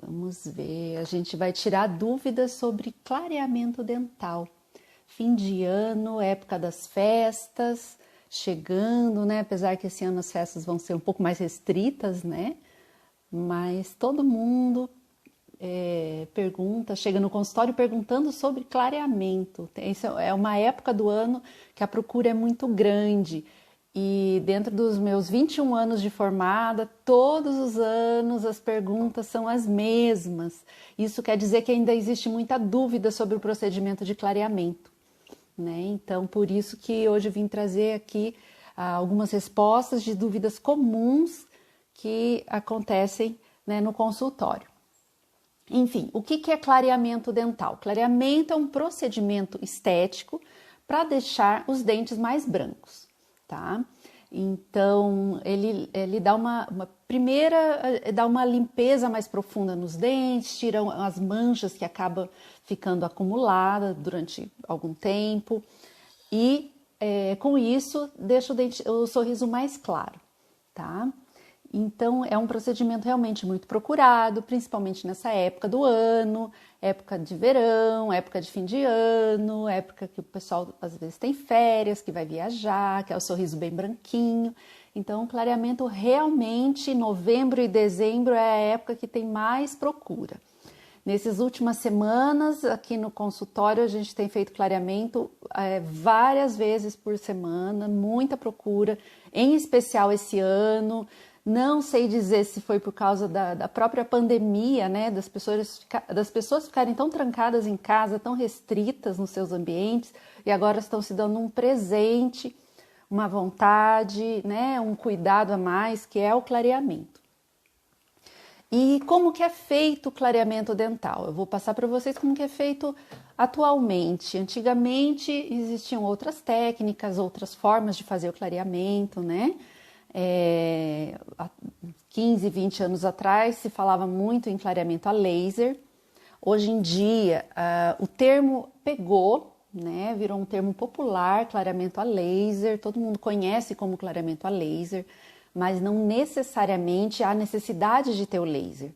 Vamos ver, a gente vai tirar dúvidas sobre clareamento dental. Fim de ano, época das festas, chegando, né? Apesar que esse ano as festas vão ser um pouco mais restritas, né? Mas todo mundo pergunta, chega no consultório perguntando sobre clareamento. Isso é uma época do ano que a procura é muito grande. E dentro dos meus 21 anos de formada, todos os anos as perguntas são as mesmas. Isso quer dizer que ainda existe muita dúvida sobre o procedimento de clareamento, né? Então, por isso que hoje vim trazer aqui algumas respostas de dúvidas comuns que acontecem, né, no consultório. Enfim, o que é clareamento dental? Clareamento é um procedimento estético para deixar os dentes mais brancos, tá? Então, ele dá dá uma limpeza mais profunda nos dentes, tira as manchas que acabam ficando acumuladas durante algum tempo e, com isso, deixa o sorriso mais claro, tá? Então, é um procedimento realmente muito procurado, principalmente nessa época do ano, época de verão, época de fim de ano, época que o pessoal às vezes tem férias, que vai viajar, que é o sorriso bem branquinho. Então, o clareamento realmente, novembro e dezembro é a época que tem mais procura. Nessas últimas semanas, aqui no consultório, a gente tem feito clareamento várias vezes por semana, muita procura, em especial esse ano. Não sei dizer se foi por causa da própria pandemia, né, das pessoas ficarem tão trancadas em casa, tão restritas nos seus ambientes, e agora estão se dando um presente, uma vontade, né, um cuidado a mais, que é o clareamento. E como que é feito o clareamento dental? Eu vou passar para vocês como que é feito atualmente. Antigamente existiam outras técnicas, outras formas de fazer o clareamento, né? 15, 20 anos atrás se falava muito em clareamento a laser. Hoje em dia o termo pegou, né? Virou um termo popular, clareamento a laser. Todo mundo conhece como clareamento a laser, mas não necessariamente há necessidade de ter o laser.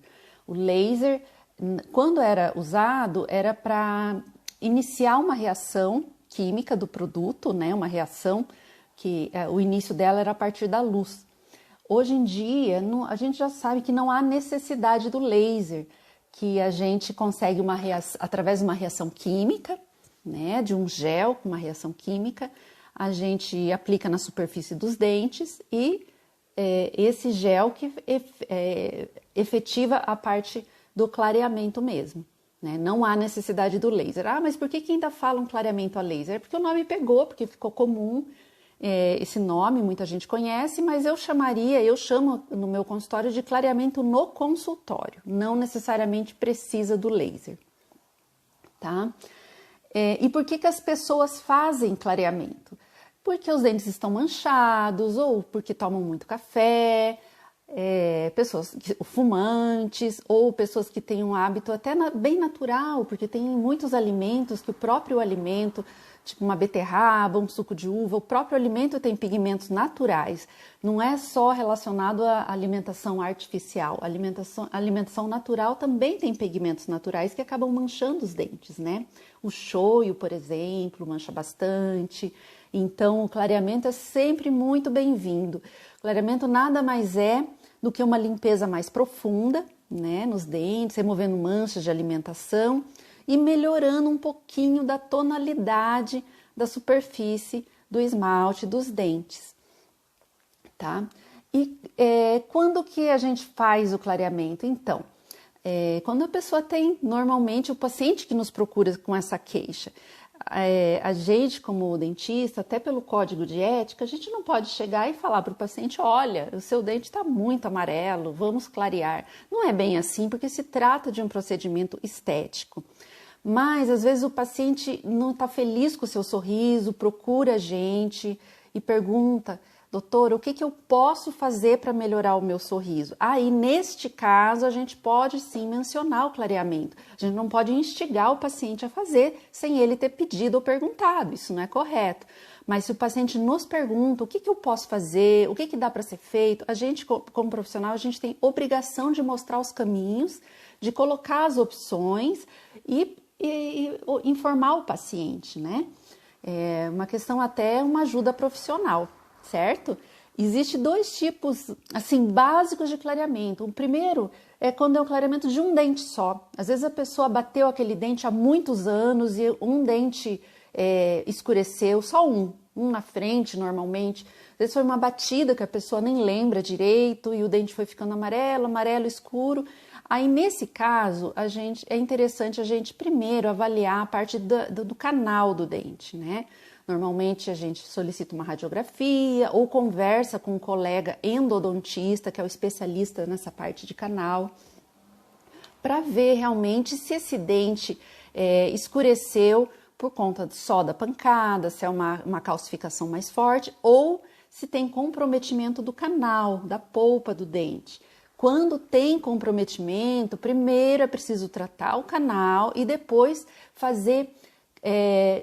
O laser, quando era usado, era para iniciar uma reação química do produto, né? Uma reação que o início dela era a partir da luz. Hoje em dia, a gente já sabe que não há necessidade do laser, que a gente consegue através de uma reação química, né, de um gel com uma reação química, a gente aplica na superfície dos dentes e esse gel que efetiva a parte do clareamento mesmo. Né? Não há necessidade do laser. Mas por que ainda falam clareamento a laser? É porque o nome pegou, porque ficou comum esse nome, muita gente conhece, mas eu chamo no meu consultório de clareamento no consultório. Não necessariamente precisa do laser, tá? E por que as pessoas fazem clareamento? Porque os dentes estão manchados ou porque tomam muito café, pessoas fumantes ou pessoas que têm um hábito até bem natural, porque tem muitos alimentos que o próprio alimento, tipo uma beterraba, um suco de uva, o próprio alimento tem pigmentos naturais. Não é só relacionado à alimentação artificial. A alimentação natural também tem pigmentos naturais que acabam manchando os dentes, né? O shoyu, por exemplo, mancha bastante. Então, o clareamento é sempre muito bem-vindo. O clareamento nada mais é do que uma limpeza mais profunda, né, nos dentes, removendo manchas de alimentação e melhorando um pouquinho da tonalidade da superfície do esmalte dos dentes, tá? E quando que a gente faz o clareamento? Então, quando a pessoa tem, normalmente, o paciente que nos procura com essa queixa, a gente, como dentista, até pelo código de ética, a gente não pode chegar e falar para o paciente: olha, o seu dente está muito amarelo, vamos clarear. Não é bem assim, porque se trata de um procedimento estético. Mas, às vezes, o paciente não está feliz com o seu sorriso, procura a gente e pergunta: doutor, o que que eu posso fazer para melhorar o meu sorriso? Aí, neste caso, a gente pode sim mencionar o clareamento. A gente não pode instigar o paciente a fazer sem ele ter pedido ou perguntado, isso não é correto. Mas se o paciente nos pergunta o que que eu posso fazer, o que que dá para ser feito, a gente, como profissional, a gente tem obrigação de mostrar os caminhos, de colocar as opções e informar o paciente, né? É uma questão até uma ajuda profissional, certo? Existem dois tipos, assim, básicos de clareamento. O primeiro é quando é o clareamento de um dente só. Às vezes a pessoa bateu aquele dente há muitos anos e um dente escureceu, só um na frente normalmente. Às vezes foi uma batida que a pessoa nem lembra direito e o dente foi ficando amarelo, amarelo escuro. Aí, nesse caso, é interessante a gente primeiro avaliar a parte do canal do dente, né? Normalmente a gente solicita uma radiografia ou conversa com um colega endodontista, que é o especialista nessa parte de canal, para ver realmente se esse dente escureceu por conta só da pancada, se é uma calcificação mais forte ou se tem comprometimento do canal, da polpa do dente. Quando tem comprometimento, primeiro é preciso tratar o canal e depois fazer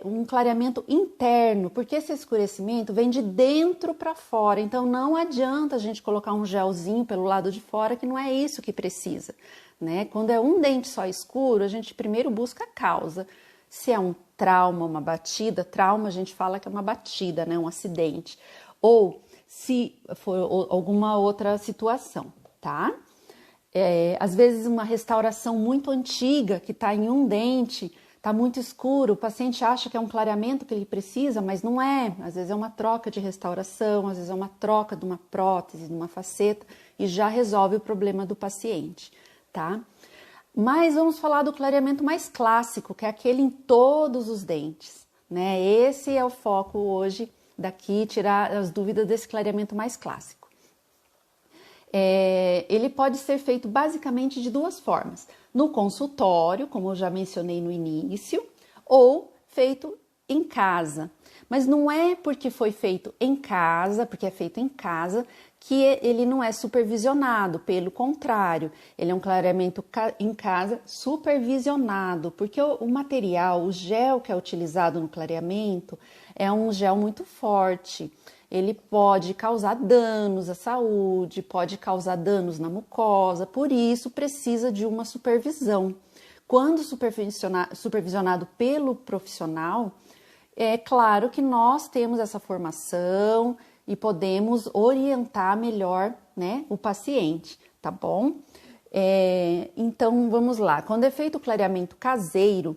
um clareamento interno, porque esse escurecimento vem de dentro para fora, então não adianta a gente colocar um gelzinho pelo lado de fora, que não é isso que precisa, né? Quando é um dente só escuro, a gente primeiro busca a causa. Se é um trauma, uma batida, trauma a gente fala que é uma batida, né? Um acidente, ou se for alguma outra situação. Tá? Às vezes uma restauração muito antiga que está em um dente, está muito escuro, o paciente acha que é um clareamento que ele precisa, mas não é. Às vezes é uma troca de restauração, às vezes é uma troca de uma prótese, de uma faceta e já resolve o problema do paciente, tá? Mas vamos falar do clareamento mais clássico, que é aquele em todos os dentes, né? Esse é o foco hoje daqui, tirar as dúvidas desse clareamento mais clássico. Ele pode ser feito basicamente de duas formas. No consultório, como eu já mencionei no início, ou feito em casa. Mas não é porque foi feito em casa, porque é feito em casa, que ele não é supervisionado. Pelo contrário, ele é um clareamento em casa supervisionado, porque o material, o gel que é utilizado no clareamento, é um gel muito forte. Ele pode causar danos à saúde, pode causar danos na mucosa, por isso precisa de uma supervisão. Quando supervisionado pelo profissional, é claro que nós temos essa formação e podemos orientar melhor, né, o paciente, tá bom? Então, vamos lá. Quando é feito o clareamento caseiro,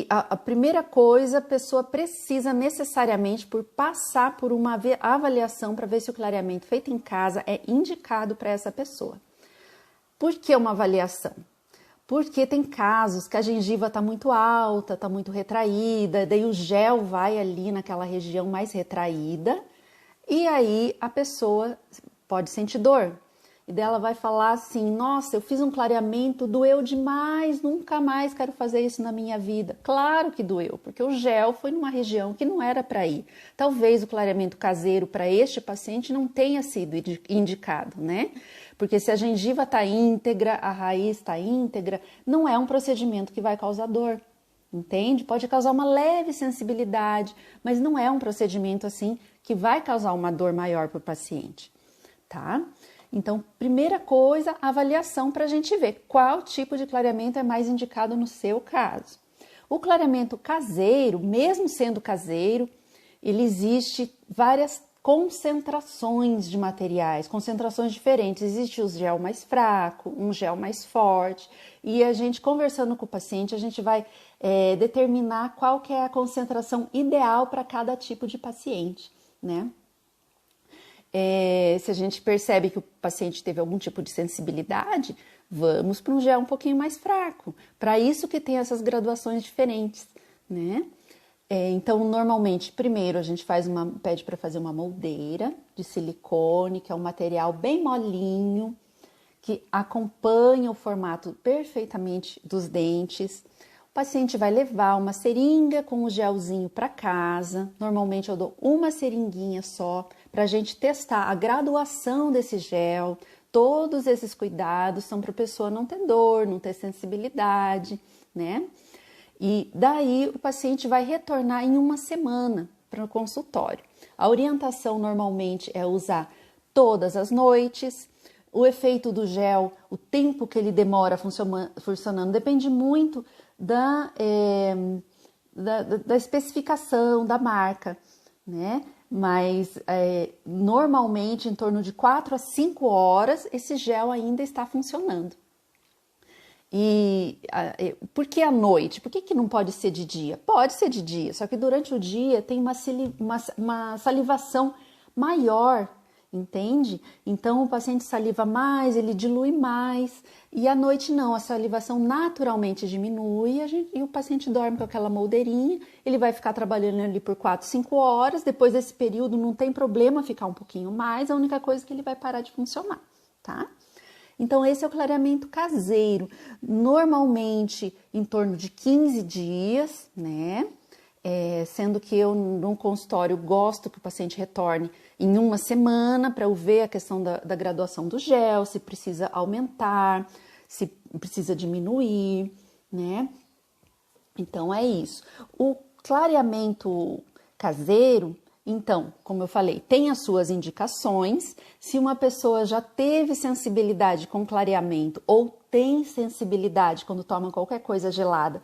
a primeira coisa, a pessoa precisa necessariamente passar por uma avaliação para ver se o clareamento feito em casa é indicado para essa pessoa. Por que uma avaliação? Porque tem casos que a gengiva está muito alta, está muito retraída, daí o gel vai ali naquela região mais retraída e aí a pessoa pode sentir dor. E daí ela vai falar assim, nossa, eu fiz um clareamento, doeu demais, nunca mais quero fazer isso na minha vida. Claro que doeu, porque o gel foi numa região que não era para ir. Talvez o clareamento caseiro para este paciente não tenha sido indicado, né? Porque se a gengiva está íntegra, a raiz está íntegra, não é um procedimento que vai causar dor, entende? Pode causar uma leve sensibilidade, mas não é um procedimento assim que vai causar uma dor maior para o paciente, tá? Então, primeira coisa, avaliação para a gente ver qual tipo de clareamento é mais indicado no seu caso. O clareamento caseiro, mesmo sendo caseiro, ele existe várias concentrações de materiais, concentrações diferentes. Existe o gel mais fraco, um gel mais forte, e a gente conversando com o paciente, a gente vai determinar qual que é a concentração ideal para cada tipo de paciente, né? Se a gente percebe que o paciente teve algum tipo de sensibilidade, vamos para um gel um pouquinho mais fraco. Para isso que tem essas graduações diferentes, né? Então, normalmente, primeiro a gente pede para fazer uma moldeira de silicone, que é um material bem molinho, que acompanha o formato perfeitamente dos dentes. paciente vai levar uma seringa com o gelzinho para casa. Normalmente eu dou uma seringuinha só para a gente testar a graduação desse gel. Todos esses cuidados são para a pessoa não ter dor, não ter sensibilidade, né? E daí o paciente vai retornar em uma semana para o consultório. A orientação normalmente é usar todas as noites. O efeito do gel, o tempo que ele demora funcionando, depende muito da especificação da marca, né? Mas normalmente em torno de 4 a 5 horas esse gel ainda está funcionando. E por que à noite? Por que não pode ser de dia? Pode ser de dia, só que durante o dia tem uma salivação maior, entende? Então o paciente saliva mais, ele dilui mais, e à noite não, a salivação naturalmente diminui e o paciente dorme com aquela moldeirinha, ele vai ficar trabalhando ali por 4, 5 horas, depois desse período não tem problema ficar um pouquinho mais, a única coisa é que ele vai parar de funcionar, tá? Então esse é o clareamento caseiro, normalmente em torno de 15 dias, né? Sendo que eu no consultório gosto que o paciente retorne em uma semana para eu ver a questão da graduação do gel, se precisa aumentar, se precisa diminuir, né? Então é isso. O clareamento caseiro, então, como eu falei, tem as suas indicações. Se uma pessoa já teve sensibilidade com clareamento ou tem sensibilidade quando toma qualquer coisa gelada,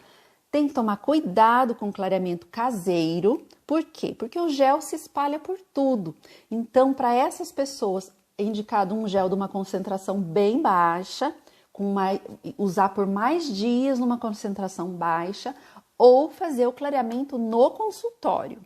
tem que tomar cuidado com o clareamento caseiro. Por quê? Porque o gel se espalha por tudo. Então, para essas pessoas, é indicado um gel de uma concentração bem baixa, usar por mais dias numa concentração baixa, ou fazer o clareamento no consultório.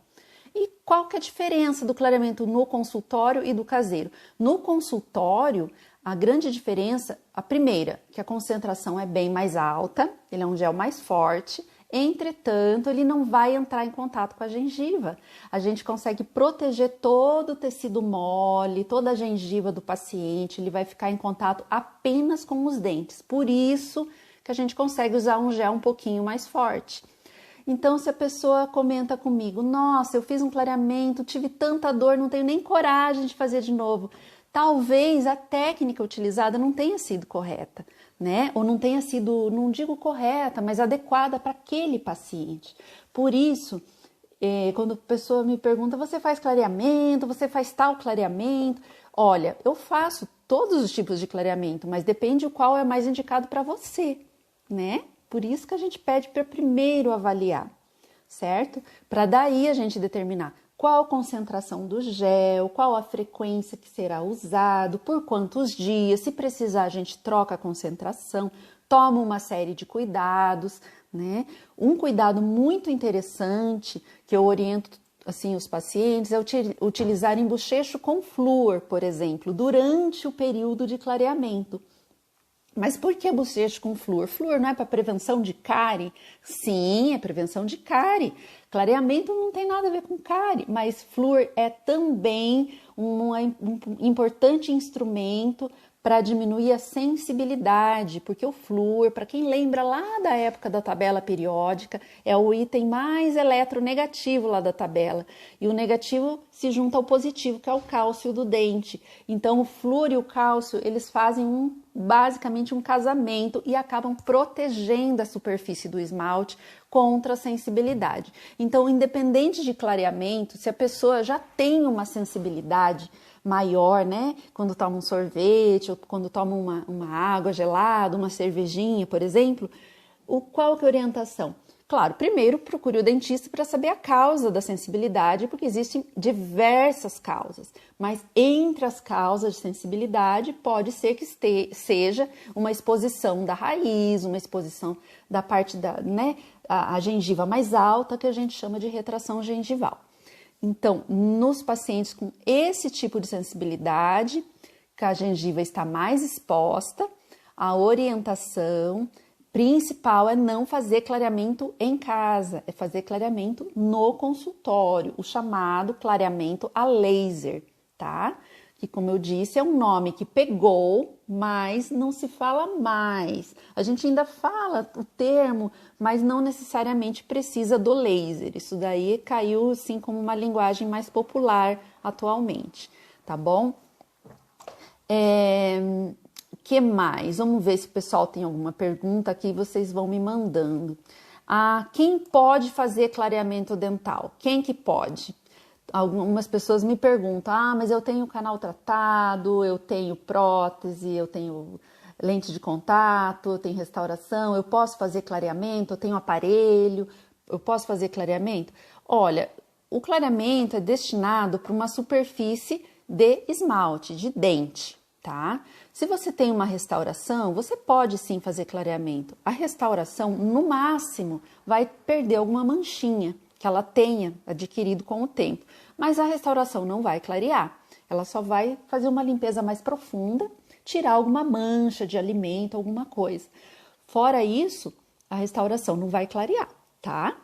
E qual que é a diferença do clareamento no consultório e do caseiro? No consultório, a grande diferença, a primeira, que a concentração é bem mais alta, ele é um gel mais forte, entretanto, ele não vai entrar em contato com a gengiva. A gente consegue proteger todo o tecido mole, toda a gengiva do paciente, ele vai ficar em contato apenas com os dentes. Por isso que a gente consegue usar um gel um pouquinho mais forte. Então, se a pessoa comenta comigo, nossa, eu fiz um clareamento, tive tanta dor, não tenho nem coragem de fazer de novo. Talvez a técnica utilizada não tenha sido correta, né? Ou não tenha sido, não digo correta, mas adequada para aquele paciente. Por isso, quando a pessoa me pergunta, você faz clareamento, você faz tal clareamento? Olha, eu faço todos os tipos de clareamento, mas depende o qual é mais indicado para você, né? Por isso que a gente pede para primeiro avaliar, certo? Para daí a gente determinar qual a concentração do gel, qual a frequência que será usado, por quantos dias, se precisar a gente troca a concentração, toma uma série de cuidados, né? Um cuidado muito interessante que eu oriento assim os pacientes é utilizarem bochecho com flúor, por exemplo, durante o período de clareamento. Mas por que bochecho com flúor? Flúor não é para prevenção de cárie? Sim, é prevenção de cárie. Clareamento não tem nada a ver com cárie, mas flúor é também um importante instrumento para diminuir a sensibilidade, porque o flúor, para quem lembra lá da época da tabela periódica, é o item mais eletronegativo lá da tabela. E o negativo se junta ao positivo, que é o cálcio do dente. Então, o flúor e o cálcio, eles fazem basicamente um casamento e acabam protegendo a superfície do esmalte contra a sensibilidade. Então, independente de clareamento, se a pessoa já tem uma sensibilidade maior, né? Quando toma um sorvete ou quando toma uma água gelada, uma cervejinha, por exemplo, qual que é a orientação? Claro, primeiro procure o dentista para saber a causa da sensibilidade, porque existem diversas causas, mas entre as causas de sensibilidade pode ser que seja uma exposição da raiz, uma exposição da parte a gengiva mais alta, que a gente chama de retração gengival. Então, nos pacientes com esse tipo de sensibilidade, que a gengiva está mais exposta, a orientação principal é não fazer clareamento em casa, é fazer clareamento no consultório, o chamado clareamento a laser, tá? que, como eu disse, é um nome que pegou, mas não se fala mais. A gente ainda fala o termo, mas não necessariamente precisa do laser. Isso daí caiu assim como uma linguagem mais popular atualmente, tá bom? Que mais? Vamos ver se o pessoal tem alguma pergunta aqui, vocês vão me mandando. Quem pode fazer clareamento dental? Quem que pode? Algumas pessoas me perguntam, mas eu tenho canal tratado, eu tenho prótese, eu tenho lente de contato, eu tenho restauração, eu posso fazer clareamento, eu tenho aparelho, eu posso fazer clareamento? Olha, o clareamento é destinado para uma superfície de esmalte, de dente, tá? Se você tem uma restauração, você pode sim fazer clareamento. A restauração, no máximo, vai perder alguma manchinha que ela tenha adquirido com o tempo. Mas a restauração não vai clarear, ela só vai fazer uma limpeza mais profunda, tirar alguma mancha de alimento, alguma coisa. Fora isso, a restauração não vai clarear, tá?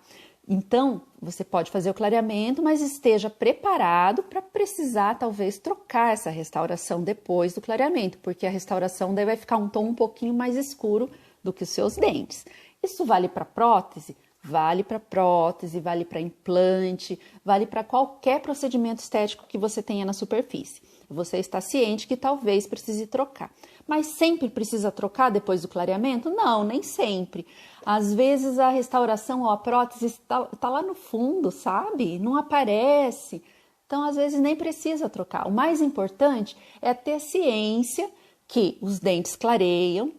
Então, você pode fazer o clareamento, mas esteja preparado para precisar, talvez, trocar essa restauração depois do clareamento, porque a restauração daí vai ficar um tom um pouquinho mais escuro do que os seus dentes. Isso vale para prótese? Vale para prótese, vale para implante, vale para qualquer procedimento estético que você tenha na superfície. Você está ciente que talvez precise trocar. Mas sempre precisa trocar depois do clareamento? Não, nem sempre. Às vezes a restauração ou a prótese está lá no fundo, sabe? Não aparece. Então, às vezes nem precisa trocar. O mais importante é ter ciência que os dentes clareiam,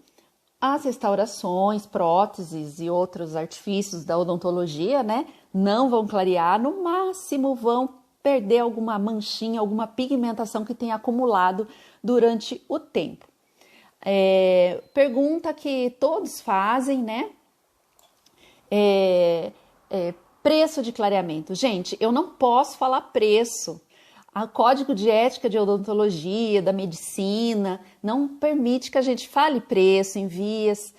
as restaurações, próteses e outros artifícios da odontologia, né, não vão clarear, no máximo vão perder alguma manchinha, alguma pigmentação que tenha acumulado durante o tempo. Pergunta que todos fazem, né? Preço de clareamento. Gente, eu não posso falar preço. O Código de Ética de Odontologia, da Medicina, não permite que a gente fale preço em vias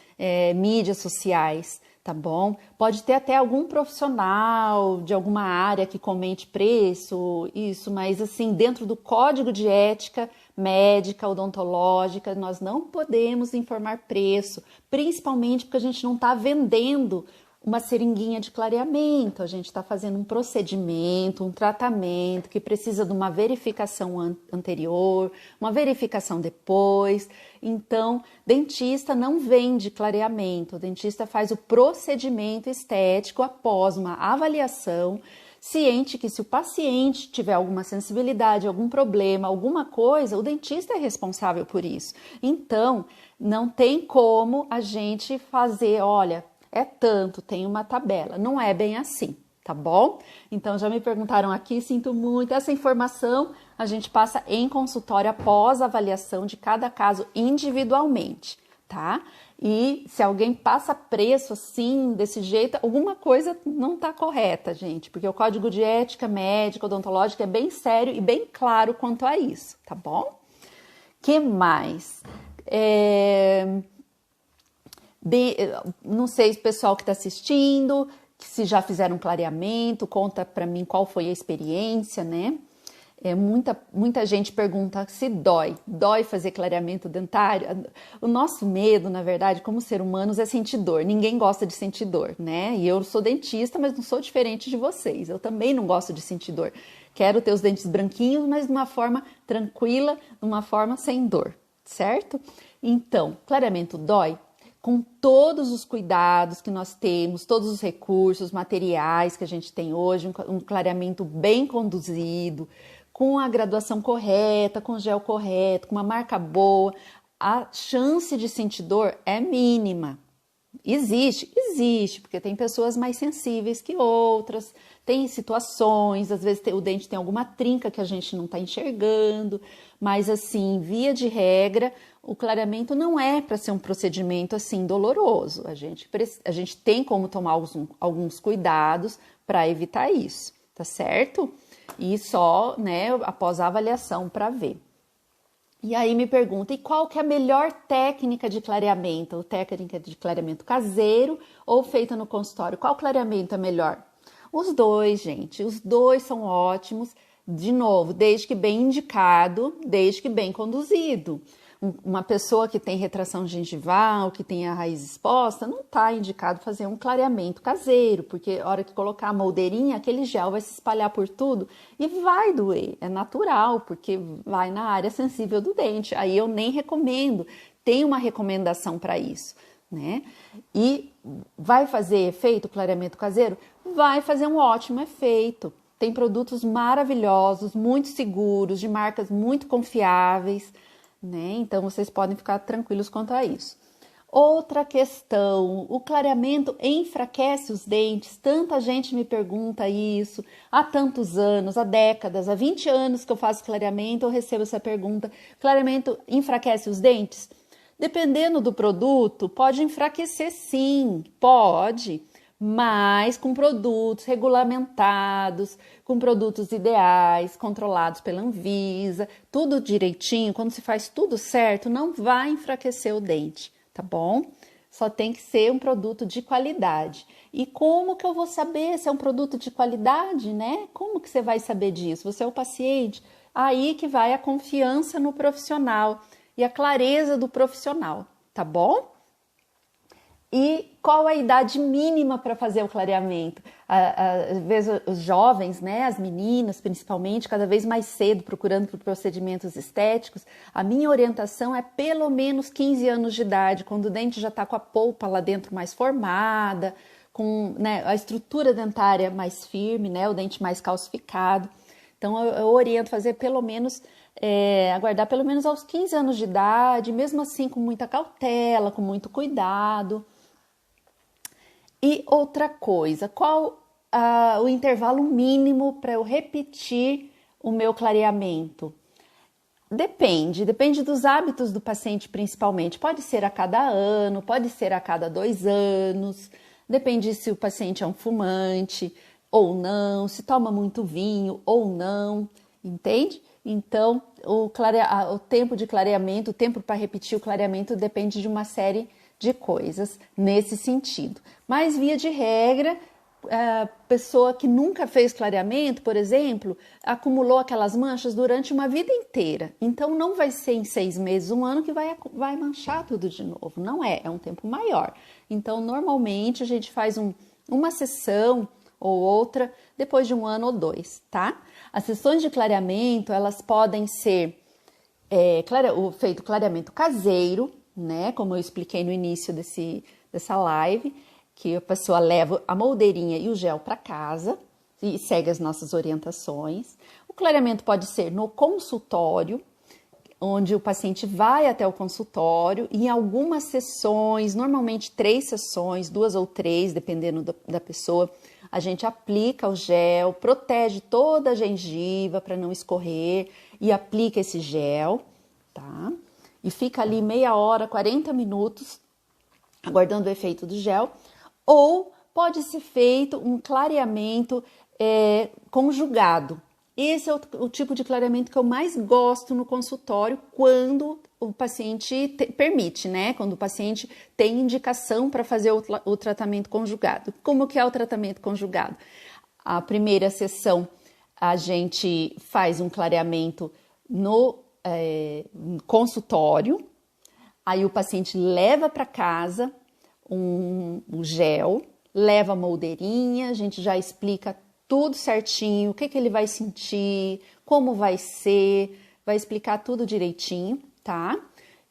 mídias sociais, tá bom? Pode ter até algum profissional de alguma área que comente preço, isso, mas assim, dentro do Código de Ética Médica, Odontológica, nós não podemos informar preço, principalmente porque a gente não está vendendo uma seringuinha de clareamento, a gente está fazendo um procedimento, um tratamento que precisa de uma verificação anterior, uma verificação depois. Então, dentista não vende clareamento, o dentista faz o procedimento estético após uma avaliação, ciente que se o paciente tiver alguma sensibilidade, algum problema, alguma coisa, o dentista é responsável por isso. Então, não tem como a gente fazer, olha, é tanto, tem uma tabela. Não é bem assim, tá bom? Então, já me perguntaram aqui, sinto muito. Essa informação a gente passa em consultório após a avaliação de cada caso individualmente, tá? E se alguém passa preço assim, desse jeito, alguma coisa não tá correta, gente, porque o Código de Ética Médica Odontológica é bem sério e bem claro quanto a isso, tá bom? Que mais? Não sei se o pessoal que está assistindo, se já fizeram um clareamento, conta para mim qual foi a experiência, né? Muita gente pergunta se dói fazer clareamento dentário. O nosso medo, na verdade, como ser humanos, é sentir dor. Ninguém gosta de sentir dor, né? E eu sou dentista, mas não sou diferente de vocês. Eu também não gosto de sentir dor. Quero ter os dentes branquinhos, mas de uma forma tranquila, de uma forma sem dor, certo? Então, clareamento dói? Com todos os cuidados que nós temos, todos os recursos, materiais que a gente tem hoje, um clareamento bem conduzido, com a graduação correta, com o gel correto, com uma marca boa, a chance de sentir dor é mínima. Existe, porque tem pessoas mais sensíveis que outras, tem situações, às vezes o dente tem alguma trinca que a gente não está enxergando, mas assim, via de regra, o clareamento não é para ser um procedimento assim doloroso. A gente tem como tomar alguns cuidados para evitar isso, tá certo? E só, né, após a avaliação para ver. E aí me pergunta, e qual que é a melhor técnica de clareamento? Técnica de clareamento caseiro ou feita no consultório? Qual clareamento é melhor? Os dois, gente, os dois são ótimos, De novo, desde que bem indicado, desde que bem conduzido. Uma pessoa que tem retração gengival, que tem a raiz exposta, não está indicado fazer um clareamento caseiro, porque a hora que colocar a moldeirinha, aquele gel vai se espalhar por tudo e vai doer. É natural, porque vai na área sensível do dente. Aí eu nem recomendo. Tem uma recomendação para isso, né? E vai fazer efeito clareamento caseiro? Vai fazer um ótimo efeito. Tem produtos maravilhosos, muito seguros, de marcas muito confiáveis, né? Então vocês podem ficar tranquilos quanto a isso. Outra questão, o clareamento enfraquece os dentes? Tanta gente me pergunta isso há tantos anos, há décadas, há 20 anos que eu faço clareamento, eu recebo essa pergunta. Clareamento enfraquece os dentes? Dependendo do produto, pode enfraquecer sim, pode, mas com produtos regulamentados, com produtos ideais, controlados pela Anvisa, tudo direitinho, quando se faz tudo certo, não vai enfraquecer o dente, tá bom? Só tem que ser um produto de qualidade. E como que eu vou saber se é um produto de qualidade, né? Como que você vai saber disso? Você é o paciente? Aí que vai a confiança no profissional e a clareza do profissional, tá bom? E qual a idade mínima para fazer o clareamento? Às vezes os jovens, né, as meninas principalmente, cada vez mais cedo procurando por procedimentos estéticos, a minha orientação é pelo menos 15 anos de idade, quando o dente já está com a polpa lá dentro mais formada, com, né, a estrutura dentária mais firme, né, o dente mais calcificado. Então eu oriento fazer pelo menos, aguardar pelo menos aos 15 anos de idade, mesmo assim com muita cautela, com muito cuidado. E outra coisa, qual o intervalo mínimo para eu repetir o meu clareamento? Depende dos hábitos do paciente principalmente. Pode ser a cada ano, pode ser a cada 2 anos, depende se o paciente é um fumante ou não, se toma muito vinho ou não, entende? Então, o tempo de clareamento, o tempo para repetir o clareamento depende de uma série de coisas nesse sentido. Mas, via de regra, a pessoa que nunca fez clareamento, por exemplo, acumulou aquelas manchas durante uma vida inteira. Então, não vai ser em 6 meses, 1 ano que vai manchar tudo de novo. Não é um tempo maior. Então, normalmente, a gente faz uma sessão ou outra depois de 1 ano ou 2, tá? As sessões de clareamento, elas podem ser feito clareamento caseiro, né? Como eu expliquei no início dessa live, que a pessoa leva a moldeirinha e o gel para casa e segue as nossas orientações. O clareamento pode ser no consultório, onde o paciente vai até o consultório e em algumas sessões, normalmente 3 sessões, 2 ou 3, dependendo da pessoa, a gente aplica o gel, protege toda a gengiva para não escorrer e aplica esse gel, tá? E fica ali meia hora, 40 minutos, aguardando o efeito do gel. Ou pode ser feito um clareamento conjugado. Esse é o tipo de clareamento que eu mais gosto no consultório quando o paciente permite, né? Quando o paciente tem indicação para fazer o tratamento conjugado. Como que é o tratamento conjugado? A primeira sessão a gente faz um clareamento no consultório, aí o paciente leva para casa o gel, leva a moldeirinha, a gente já explica tudo certinho, o que ele vai sentir, como vai ser, vai explicar tudo direitinho, tá?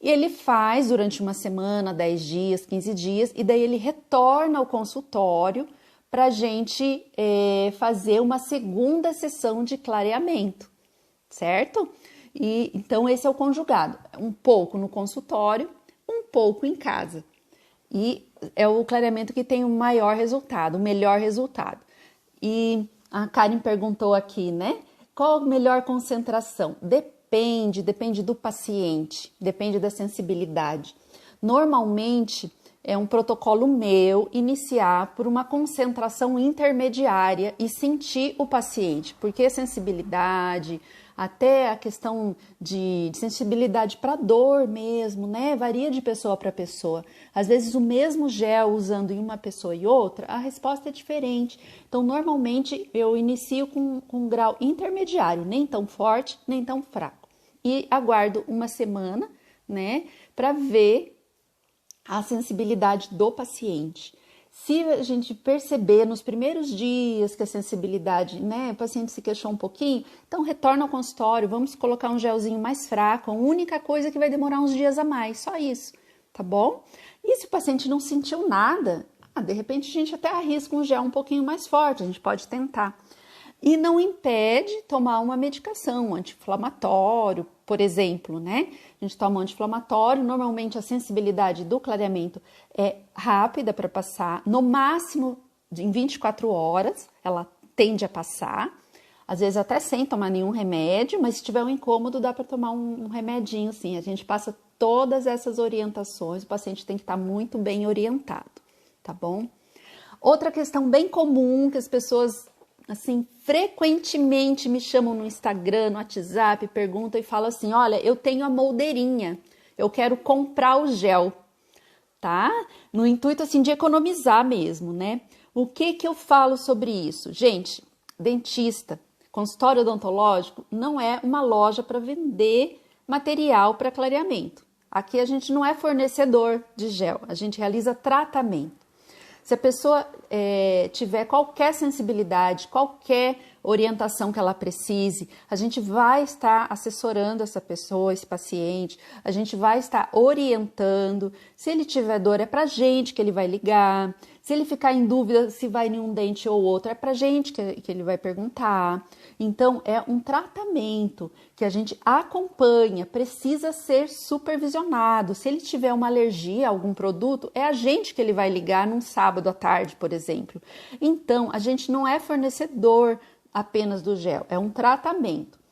E ele faz durante uma semana, 10 dias, 15 dias, e daí ele retorna ao consultório para a gente fazer uma segunda sessão de clareamento, certo? E então esse é o conjugado, um pouco no consultório, um pouco em casa. E é o clareamento que tem o maior resultado, o melhor resultado. E a Karen perguntou aqui, né? Qual a melhor concentração? Depende do paciente, depende da sensibilidade. Normalmente é um protocolo meu iniciar por uma concentração intermediária e sentir o paciente, porque a sensibilidade, até a questão de sensibilidade para dor mesmo, né? Varia de pessoa para pessoa. Às vezes o mesmo gel usando em uma pessoa e outra, a resposta é diferente. Então, normalmente eu inicio com um grau intermediário, nem tão forte, nem tão fraco. E aguardo uma semana, né, para ver a sensibilidade do paciente. Se a gente perceber nos primeiros dias que a sensibilidade, né, o paciente se queixou um pouquinho, então retorna ao consultório, vamos colocar um gelzinho mais fraco, a única coisa que vai demorar uns dias a mais, só isso, tá bom? E se o paciente não sentiu nada, de repente a gente até arrisca um gel um pouquinho mais forte, a gente pode tentar. E não impede tomar uma medicação, um anti-inflamatório, por exemplo, né? A gente toma um anti-inflamatório, normalmente a sensibilidade do clareamento é rápida para passar, no máximo em 24 horas ela tende a passar, às vezes até sem tomar nenhum remédio, mas se tiver um incômodo dá para tomar um remedinho, sim. A gente passa todas essas orientações, o paciente tem que estar muito bem orientado, tá bom? Outra questão bem comum que as pessoas assim, frequentemente me chamam no Instagram, no WhatsApp, perguntam e falam assim, olha, eu tenho a moldeirinha, eu quero comprar o gel, tá? No intuito, assim, de economizar mesmo, né? O que eu falo sobre isso? Gente, dentista, consultório odontológico não é uma loja para vender material para clareamento. Aqui a gente não é fornecedor de gel, a gente realiza tratamento. Se a pessoa tiver qualquer sensibilidade, qualquer orientação que ela precise, a gente vai estar assessorando essa pessoa, esse paciente, a gente vai estar orientando. Se ele tiver dor, é pra gente que ele vai ligar. Se ele ficar em dúvida se vai em um dente ou outro, é pra gente que ele vai perguntar. Então, é um tratamento que a gente acompanha, precisa ser supervisionado. Se ele tiver uma alergia a algum produto, é a gente que ele vai ligar num sábado à tarde, por exemplo. Então, a gente não é fornecedor apenas do gel, é um tratamento.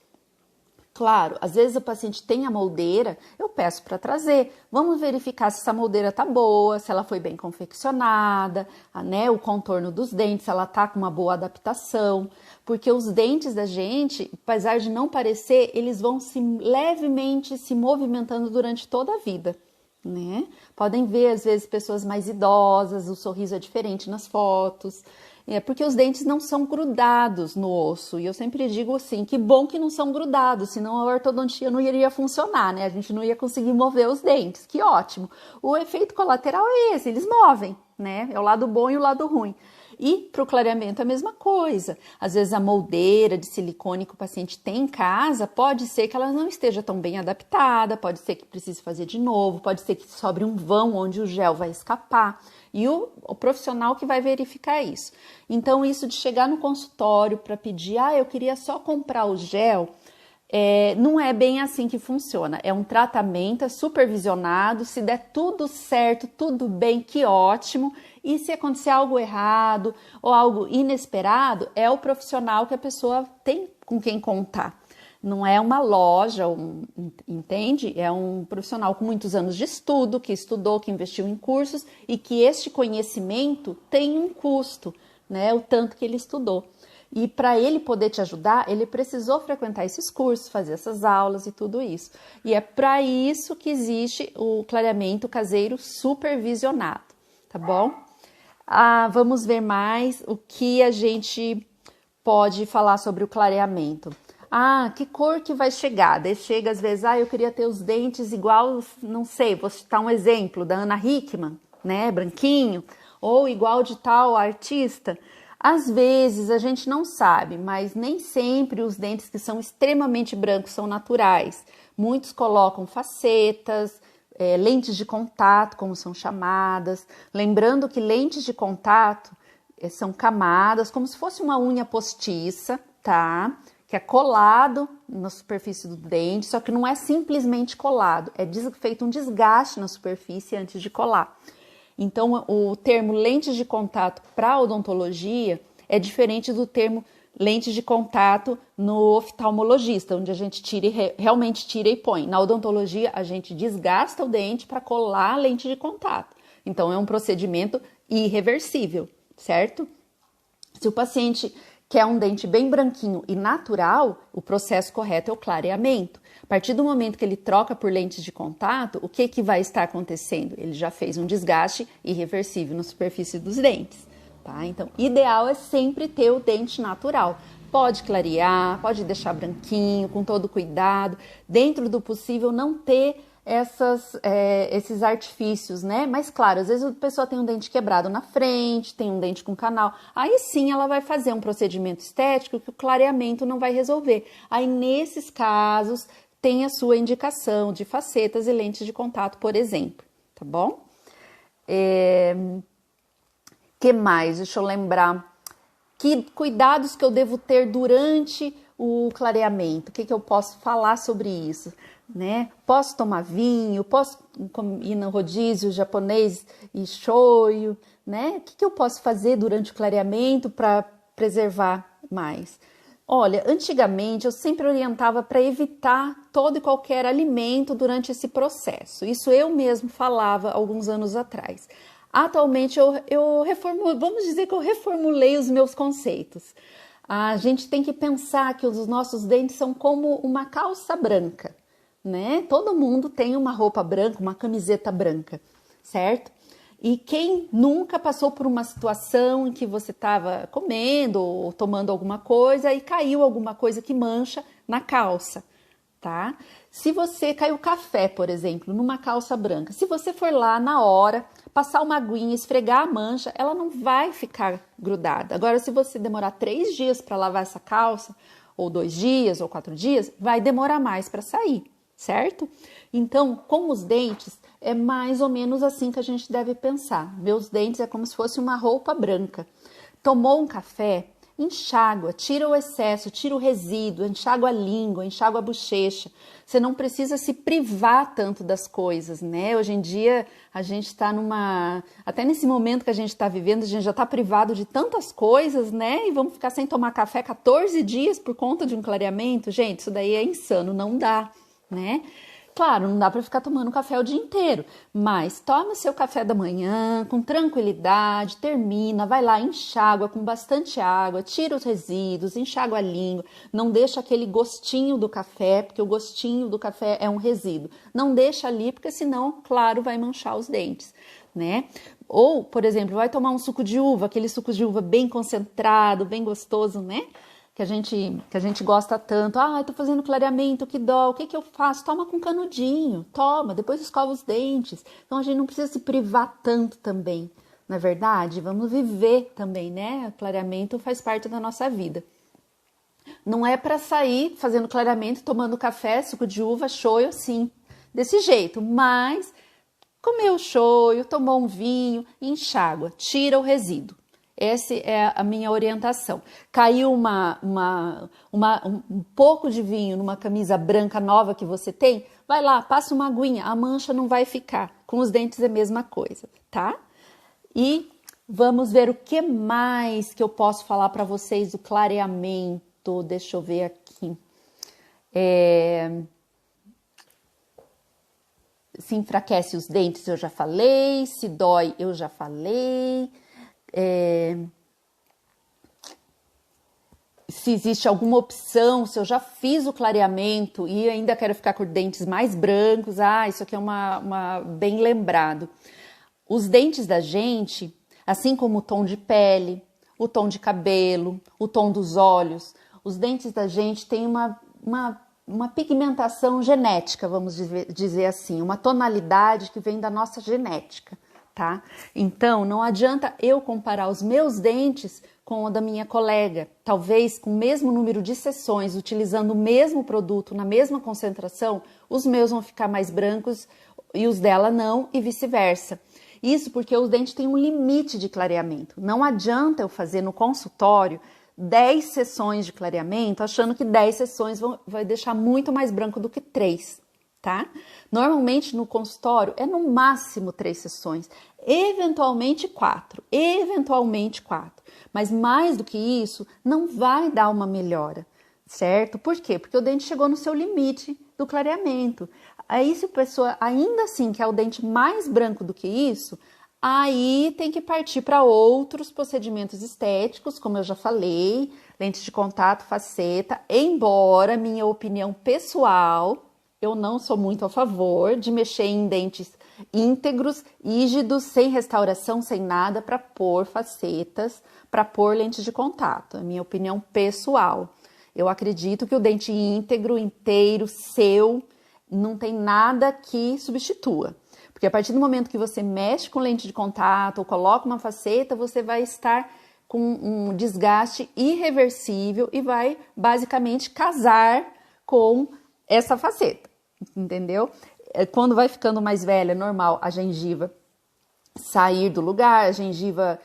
Claro, às vezes o paciente tem a moldeira, eu peço para trazer. Vamos verificar se essa moldeira tá boa, se ela foi bem confeccionada, né, o contorno dos dentes, se ela tá com uma boa adaptação. Porque os dentes da gente, apesar de não parecer, eles vão levemente se movimentando durante toda a vida, né? Podem ver, às vezes, pessoas mais idosas, o sorriso é diferente nas fotos. É porque os dentes não são grudados no osso, e eu sempre digo assim, que bom que não são grudados, senão a ortodontia não iria funcionar, né? A gente não ia conseguir mover os dentes, que ótimo. O efeito colateral é esse, eles movem, né? É o lado bom e o lado ruim. E para o clareamento é a mesma coisa. Às vezes a moldeira de silicone que o paciente tem em casa, pode ser que ela não esteja tão bem adaptada, pode ser que precise fazer de novo, pode ser que sobre um vão onde o gel vai escapar. E o profissional que vai verificar isso. Então, isso de chegar no consultório para pedir, eu queria só comprar o gel, não é bem assim que funciona. É um tratamento, é supervisionado, se der tudo certo, tudo bem, que ótimo. E se acontecer algo errado ou algo inesperado, é o profissional que a pessoa tem com quem contar. Não é uma loja, entende? É um profissional com muitos anos de estudo, que estudou, que investiu em cursos e que este conhecimento tem um custo, né? O tanto que ele estudou. E para ele poder te ajudar, ele precisou frequentar esses cursos, fazer essas aulas e tudo isso. E é para isso que existe o clareamento caseiro supervisionado, tá bom? Vamos ver mais o que a gente pode falar sobre o clareamento. Que cor que vai chegar? Daí chega às vezes, eu queria ter os dentes igual, não sei, vou citar um exemplo da Ana Hickman, né, branquinho, ou igual de tal artista. Às vezes a gente não sabe, mas nem sempre os dentes que são extremamente brancos são naturais. Muitos colocam facetas, lentes de contato, como são chamadas. Lembrando que lentes de contato são camadas, como se fosse uma unha postiça, tá? Que é colado na superfície do dente, só que não é simplesmente colado, é feito um desgaste na superfície antes de colar. Então, o termo lentes de contato para odontologia é diferente do termo lentes de contato no oftalmologista, onde a gente realmente tira e põe. Na odontologia, a gente desgasta o dente para colar a lente de contato. Então, é um procedimento irreversível, certo? Se o paciente quer um dente bem branquinho e natural, o processo correto é o clareamento. A partir do momento que ele troca por lentes de contato, o que vai estar acontecendo? Ele já fez um desgaste irreversível na superfície dos dentes, tá? Então, ideal é sempre ter o dente natural. Pode clarear, pode deixar branquinho, com todo cuidado. Dentro do possível, não ter esses artifícios, né? Mas claro, às vezes a pessoa tem um dente quebrado na frente, tem um dente com canal. Aí sim ela vai fazer um procedimento estético que o clareamento não vai resolver. Aí nesses casos tem a sua indicação de facetas e lentes de contato, por exemplo, tá bom? Que mais? Deixa eu lembrar. Que cuidados que eu devo ter durante o clareamento? O que eu posso falar sobre isso? Né? Posso tomar vinho? Posso ir no rodízio japonês e shoyu? Né? O que eu posso fazer durante o clareamento para preservar mais? Olha, antigamente eu sempre orientava para evitar todo e qualquer alimento durante esse processo. Isso eu mesmo falava alguns anos atrás. Atualmente vamos dizer que eu reformulei os meus conceitos. A gente tem que pensar que os nossos dentes são como uma calça branca, né? Todo mundo tem uma roupa branca, uma camiseta branca, certo? E quem nunca passou por uma situação em que você estava comendo ou tomando alguma coisa e caiu alguma coisa que mancha na calça, tá? Se você caiu café, por exemplo, numa calça branca, se você for lá na hora, passar uma aguinha, esfregar a mancha, ela não vai ficar grudada. Agora, se você demorar 3 dias para lavar essa calça, ou 2 dias, ou 4 dias, vai demorar mais para sair, certo? Então, com os dentes, é mais ou menos assim que a gente deve pensar. Meus dentes é como se fosse uma roupa branca. Tomou um café, enxágua, tira o excesso, tira o resíduo, enxágua a língua, enxágua a bochecha. Você não precisa se privar tanto das coisas, né? Hoje em dia a gente está até nesse momento que a gente está vivendo, a gente já está privado de tantas coisas, né? E vamos ficar sem tomar café 14 dias por conta de um clareamento? Gente, isso daí é insano, não dá, né? Claro, não dá para ficar tomando café o dia inteiro, mas toma seu café da manhã com tranquilidade, termina, vai lá, enxágua com bastante água, tira os resíduos, enxágua a língua, não deixa aquele gostinho do café, porque o gostinho do café é um resíduo. Não deixa ali, porque senão, claro, vai manchar os dentes, né? Ou, por exemplo, vai tomar um suco de uva, aquele suco de uva bem concentrado, bem gostoso, né? Que a gente gosta tanto. Tô fazendo clareamento, que dó, o que eu faço? Toma com canudinho, toma, depois escova os dentes. Então a gente não precisa se privar tanto também, não é verdade? Vamos viver também, né? O clareamento faz parte da nossa vida. Não é para sair fazendo clareamento, tomando café, suco de uva, shoyu, assim, desse jeito, mas comeu shoyu, tomou um vinho, enxágua, tira o resíduo. Essa é a minha orientação. Caiu um pouco de vinho numa camisa branca nova que você tem, vai lá, passa uma aguinha, a mancha não vai ficar. Com os dentes é a mesma coisa, tá? E vamos ver o que mais que eu posso falar para vocês do clareamento. Deixa eu ver aqui. Se enfraquece os dentes, eu já falei. Se dói, eu já falei. Se existe alguma opção, se eu já fiz o clareamento e ainda quero ficar com dentes mais brancos, isso aqui é bem lembrado. Os dentes da gente, assim como o tom de pele, o tom de cabelo, o tom dos olhos, os dentes da gente têm uma pigmentação genética, vamos dizer assim, uma tonalidade que vem da nossa genética. Tá? Então, não adianta eu comparar os meus dentes com o da minha colega. Talvez com o mesmo número de sessões, utilizando o mesmo produto na mesma concentração, os meus vão ficar mais brancos e os dela não, e vice-versa. Isso porque os dentes têm um limite de clareamento. Não adianta eu fazer no consultório 10 sessões de clareamento, achando que 10 sessões vai deixar muito mais branco do que 3. Tá? Normalmente no consultório é no máximo 3 sessões, eventualmente 4, mas mais do que isso não vai dar uma melhora, certo? Por quê? Porque o dente chegou no seu limite do clareamento. Aí se a pessoa ainda assim quer o dente mais branco do que isso, aí tem que partir para outros procedimentos estéticos, como eu já falei, lente de contato, faceta, embora minha opinião pessoal, eu não sou muito a favor de mexer em dentes íntegros, rígidos, sem restauração, sem nada, para pôr facetas, para pôr lentes de contato. É minha opinião pessoal. Eu acredito que o dente íntegro, inteiro, seu, não tem nada que substitua. Porque a partir do momento que você mexe com lente de contato ou coloca uma faceta, você vai estar com um desgaste irreversível e vai basicamente casar com essa faceta, entendeu? Quando vai ficando mais velha, é normal a gengiva sair do lugar, a gengiva,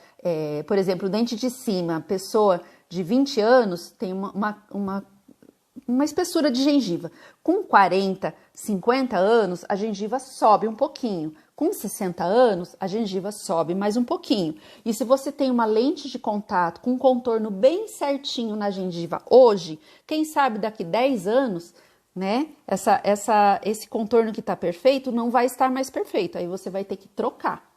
por exemplo, o dente de cima, a pessoa de 20 anos tem uma espessura de gengiva. Com 40, 50 anos, a gengiva sobe um pouquinho. Com 60 anos, a gengiva sobe mais um pouquinho. E se você tem uma lente de contato com um contorno bem certinho na gengiva hoje, quem sabe daqui 10 anos, né? Esse contorno que está perfeito não vai estar mais perfeito. Aí você vai ter que trocar,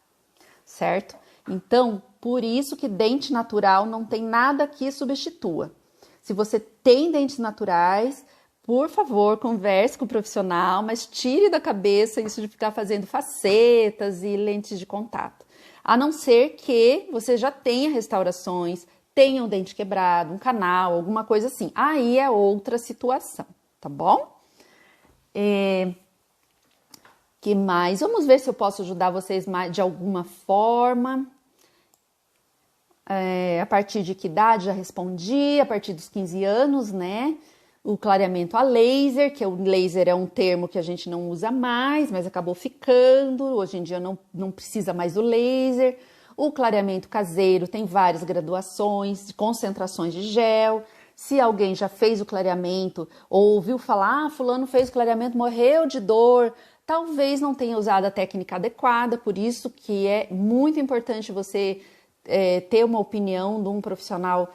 certo? Então, por isso que dente natural não tem nada que substitua. Se você tem dentes naturais, por favor, converse com o profissional, mas tire da cabeça isso de ficar fazendo facetas e lentes de contato. A não ser que você já tenha restaurações, tenha um dente quebrado, um canal, alguma coisa assim. Aí é outra situação, tá bom? Que mais? Vamos ver se eu posso ajudar vocês de alguma forma. A partir de que idade? Já respondi, a partir dos 15 anos, né? O clareamento a laser, que o laser é um termo que a gente não usa mais, mas acabou ficando, hoje em dia não precisa mais do laser. O clareamento caseiro tem várias graduações, de concentrações de gel. Se alguém já fez o clareamento ou ouviu falar, fulano fez o clareamento, morreu de dor, talvez não tenha usado a técnica adequada, por isso que é muito importante você ter uma opinião de um profissional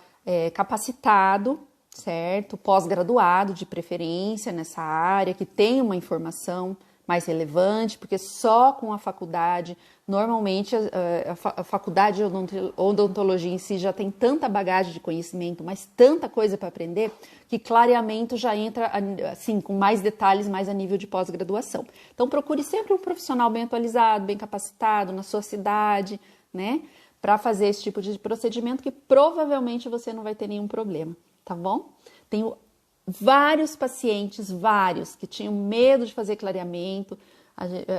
capacitado, certo? Pós-graduado, de preferência, nessa área, que tem uma informação mais relevante, porque só com a faculdade, normalmente a faculdade de odontologia em si já tem tanta bagagem de conhecimento, mas tanta coisa para aprender, que clareamento já entra assim, com mais detalhes, mais a nível de pós-graduação. Então procure sempre um profissional bem atualizado, bem capacitado, na sua cidade, né? Para fazer esse tipo de procedimento, que provavelmente você não vai ter nenhum problema, tá bom? Tenho vários pacientes, que tinham medo de fazer clareamento,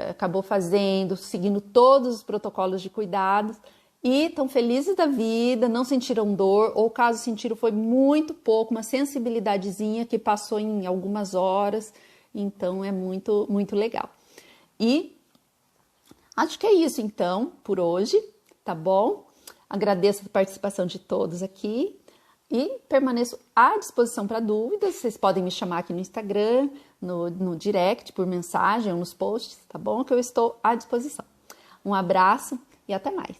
acabou fazendo, seguindo todos os protocolos de cuidados e estão felizes da vida, não sentiram dor, ou caso sentiram foi muito pouco, uma sensibilidadezinha que passou em algumas horas, então é muito, muito legal. E acho que é isso então, por hoje, tá bom? Agradeço a participação de todos aqui. E permaneço à disposição para dúvidas. Vocês podem me chamar aqui no Instagram, no direct, por mensagem ou nos posts, tá bom? Que eu estou à disposição. Um abraço e até mais.